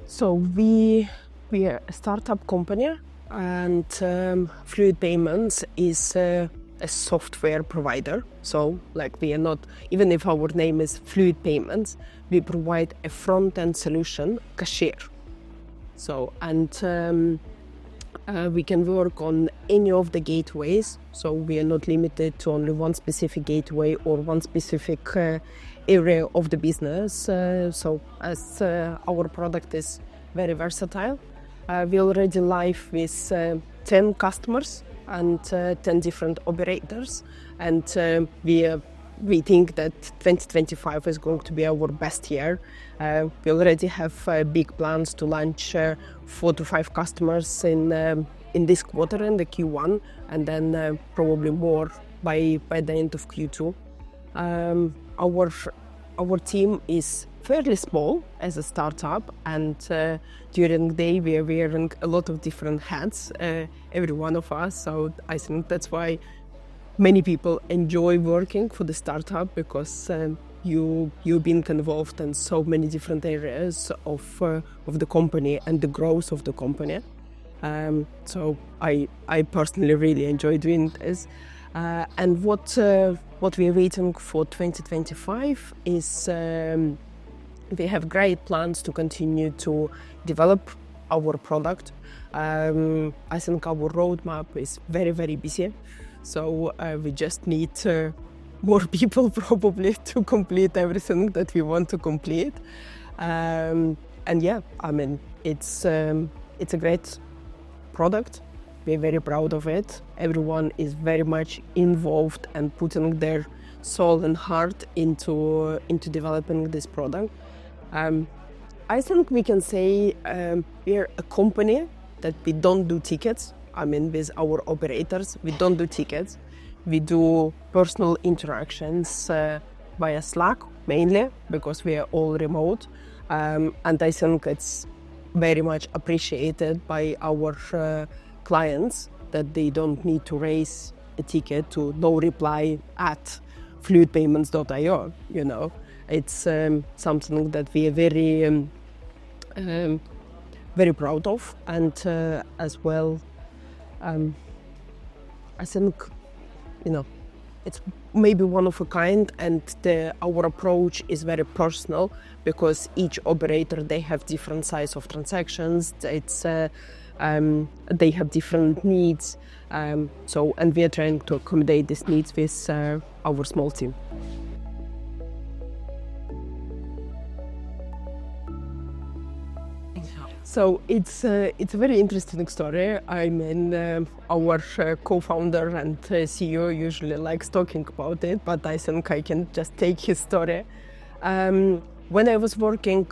So we are a startup company, and Fluid Payments is a software provider. So like we are not, even if our name is Fluid Payments, we provide a front-end solution, cashier. So and we can work on any of the gateways. So we are not limited to only one specific gateway or one specific area of the business. So as our product is very versatile, we already live with 10 customers and 10 different operators. And we think that 2025 is going to be our best year. We already have big plans to launch 4 to 5 customers in this quarter, in the Q1, and then probably more by the end of Q2. Our team is fairly small as a startup, and during the day we are wearing a lot of different hats, every one of us. So I think that's why many people enjoy working for the startup, because you've been involved in so many different areas of the company and the growth of the company. So I personally really enjoy doing this. And what we are waiting for 2025 is we have great plans to continue to develop our product. I think our roadmap is very, very busy. So we just need more people probably to complete everything that we want to complete. And yeah, I mean, it's a great product. We're very proud of it. Everyone is very much involved and putting their soul and heart into developing this product. I think we can say we're a company that we don't do tickets. I mean, with our operators, we don't do tickets. We do personal interactions via Slack, mainly, because we are all remote. And I think it's very much appreciated by our clients that they don't need to raise a ticket to noreply@fluidpayments.io, you know. It's something that we are very, very proud of, and as well, I think, you know, it's maybe one of a kind, and our approach is very personal, because each operator, they have different size of transactions. It's they have different needs. So, and we are trying to accommodate these needs with our small team. So it's a very interesting story. I mean, our co-founder and CEO usually likes talking about it, but I think I can just take his story. When I was working,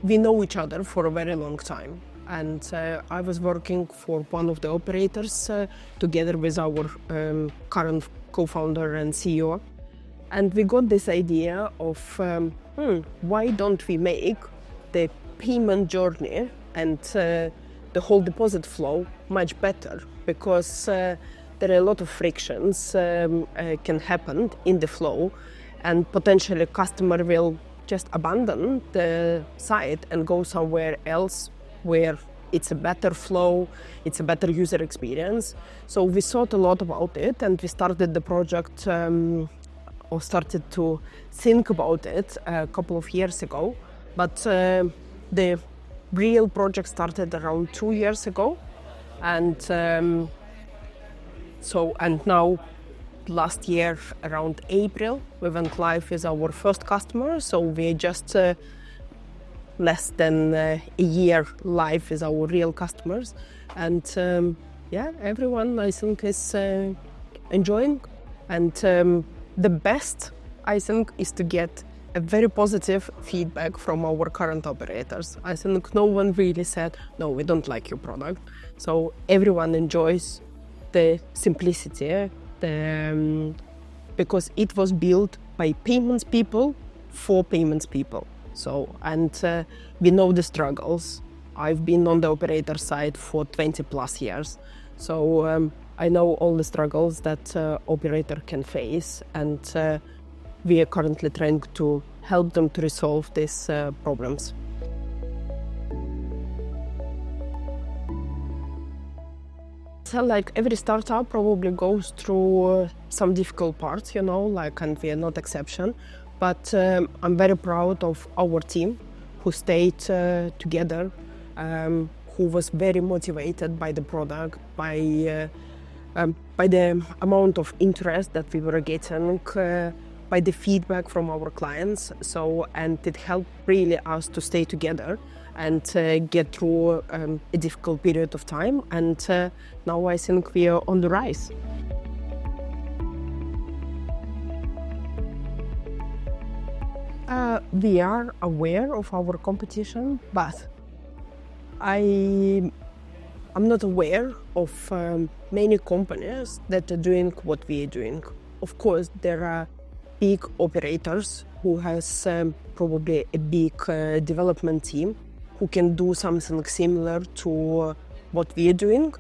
we know each other for a very long time. And I was working for one of the operators together with our current co-founder and CEO. And we got this idea of, why don't we make the payment journey and the whole deposit flow much better, because there are a lot of frictions can happen in the flow, and potentially a customer will just abandon the site and go somewhere else where it's a better flow, it's a better user experience. So we thought a lot about it, and we started the project or started to think about it a couple of years ago. But the real project started around 2 years ago, and now last year around April we went live with our first customer. So we're just less than a year live with our real customers, and yeah, everyone I think is enjoying. And the best I think is to get a very positive feedback from our current operators. I think no one really said, no, we don't like your product. So everyone enjoys the simplicity, because it was built by payments people for payments people. So, and we know the struggles. I've been on the operator side for 20 plus years. So I know all the struggles that operator can face, and we are currently trying to help them to resolve these problems. So like every startup probably goes through some difficult parts, and we are not exception. But I'm very proud of our team who stayed together, who was very motivated by the product, by the amount of interest that we were getting, by the feedback from our clients. And it helped really us to stay together and get through a difficult period of time. And now I think we are on the rise. We are aware of our competition, but I'm not aware of many companies that are doing what we are doing. Of course, there are big operators who has probably a big development team who can do something similar to what we are doing.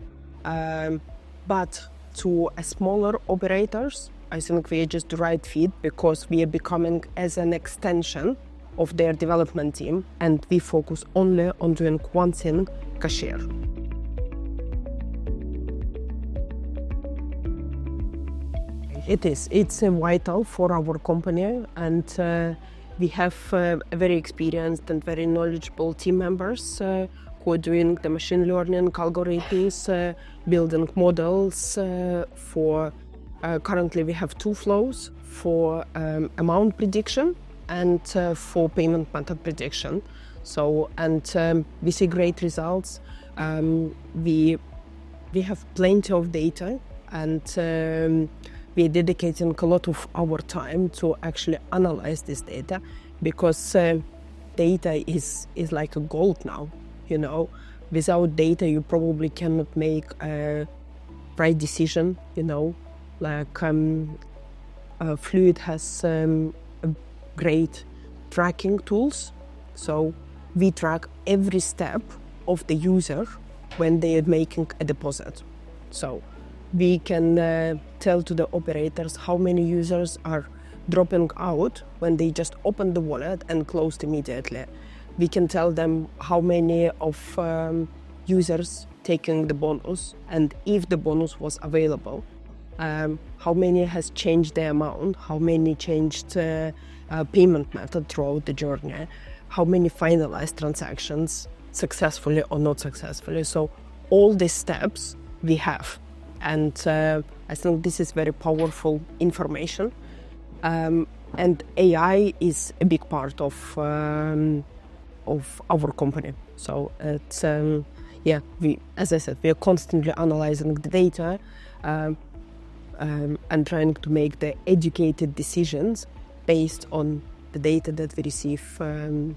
But to a smaller operators, I think we are just the right fit because we are becoming as an extension of their development team, and we focus only on doing one thing, cashier. It's vital for our company, and we have very experienced and very knowledgeable team members who are doing the machine learning algorithms, building models for. Currently, we have two flows for amount prediction and for payment method prediction. We see great results. We have plenty of data, and we're dedicating a lot of our time to actually analyze this data, because data is like a gold now. Without data, you probably cannot make a right decision. Fluid has great tracking tools, so we track every step of the user when they are making a deposit. So we can tell to the operators how many users are dropping out when they just open the wallet and closed immediately. We can tell them how many of users taking the bonus, and if the bonus was available. How many has changed the amount, how many changed payment method throughout the journey, how many finalized transactions successfully or not successfully. So all these steps we have, and I think this is very powerful information, and AI is a big part of our company. So it's as I said, we are constantly analyzing the data and trying to make the educated decisions based on the data that we receive from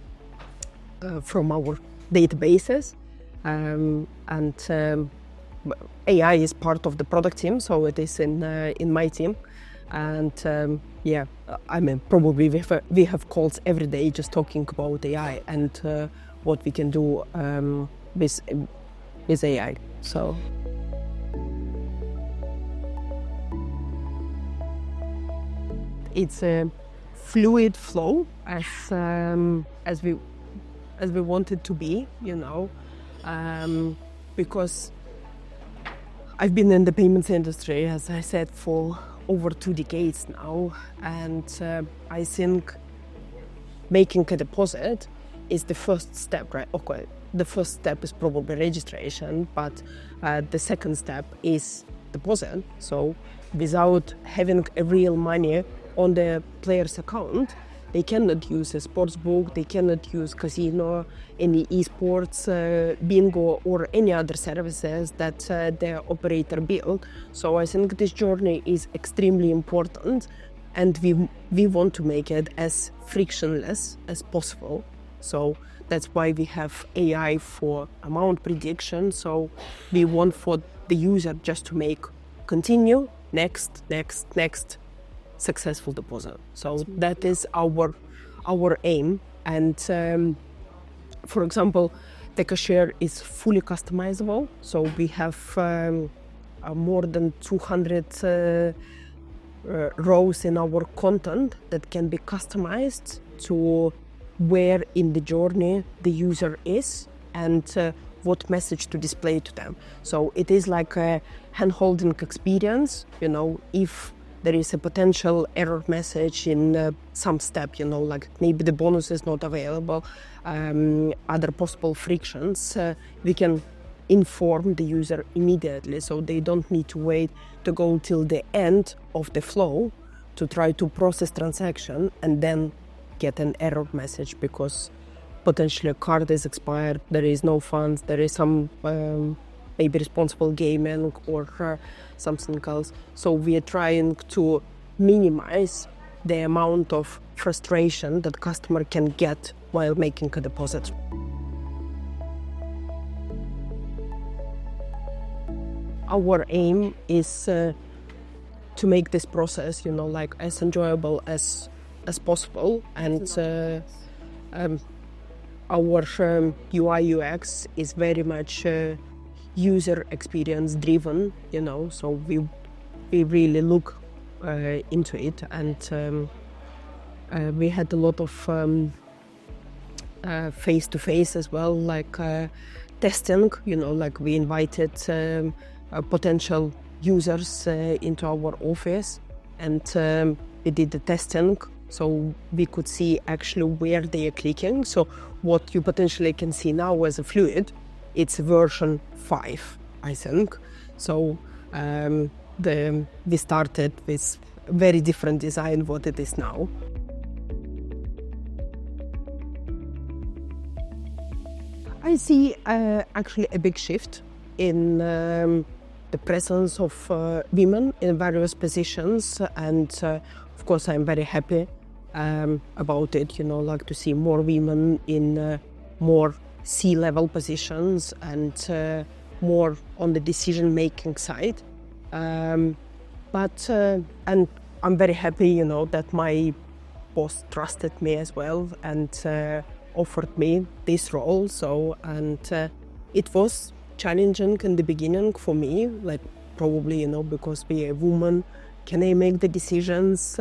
our databases. AI is part of the product team, so it is in my team. And probably we have calls every day just talking about AI and what we can do with AI. So. It's a fluid flow as we want it to be, because I've been in the payments industry, as I said, for over 2 decades now, and I think making a deposit is the first step, right? Okay, the first step is probably registration, but the second step is deposit. So without having a real money on the player's account, they cannot use a sports book, they cannot use casino, any esports, bingo, or any other services that the operator build. So I think this journey is extremely important, and we want to make it as frictionless as possible. So that's why we have AI for amount prediction. So we want for the user just to make continue, next, successful deposit. So that is our aim. And for example, the cashier is fully customizable. So we have more than 200 rows in our content that can be customized to where in the journey the user is, and what message to display to them. So it is like a hand-holding experience, if there is a potential error message in some step, like maybe the bonus is not available, other possible frictions, we can inform the user immediately, so they don't need to wait to go till the end of the flow to try to process transaction and then get an error message because potentially a card is expired, there is no funds, there is some maybe responsible gaming or something else. So we are trying to minimize the amount of frustration that customer can get while making a deposit. Our aim is to make this process, like as enjoyable as possible, and our UI UX is very much user experience driven, so we really look into it, and we had a lot of face-to-face as well, like testing, like we invited potential users into our office, and we did the testing, so we could see actually where they are clicking. So what you potentially can see now as a fluid, it's version 5, I think. So we started with very different design what it is now. I see actually a big shift in the presence of women in various positions, and of course I'm very happy about it, like to see more women in more C-level positions and more on the decision-making side. And I'm very happy, that my boss trusted me as well and offered me this role. So, and it was challenging in the beginning for me, like probably, because being a woman, can I make the decisions?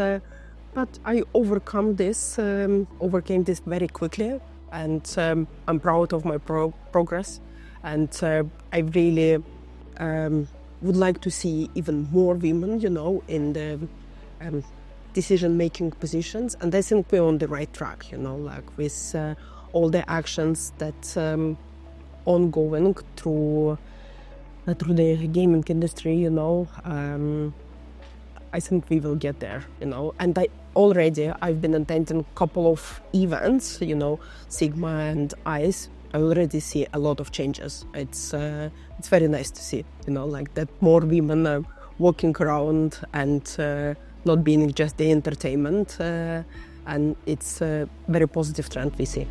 But I overcame this very quickly, and I'm proud of my progress. And I really would like to see even more women, in the decision-making positions. And I think we're on the right track, like with all the actions that ongoing through the gaming industry, I think we will get there, And I've been attending a couple of events, Sigma and ICE. I already see a lot of changes. It's very nice to see, like that more women are walking around and not being just the entertainment. And it's a very positive trend we see.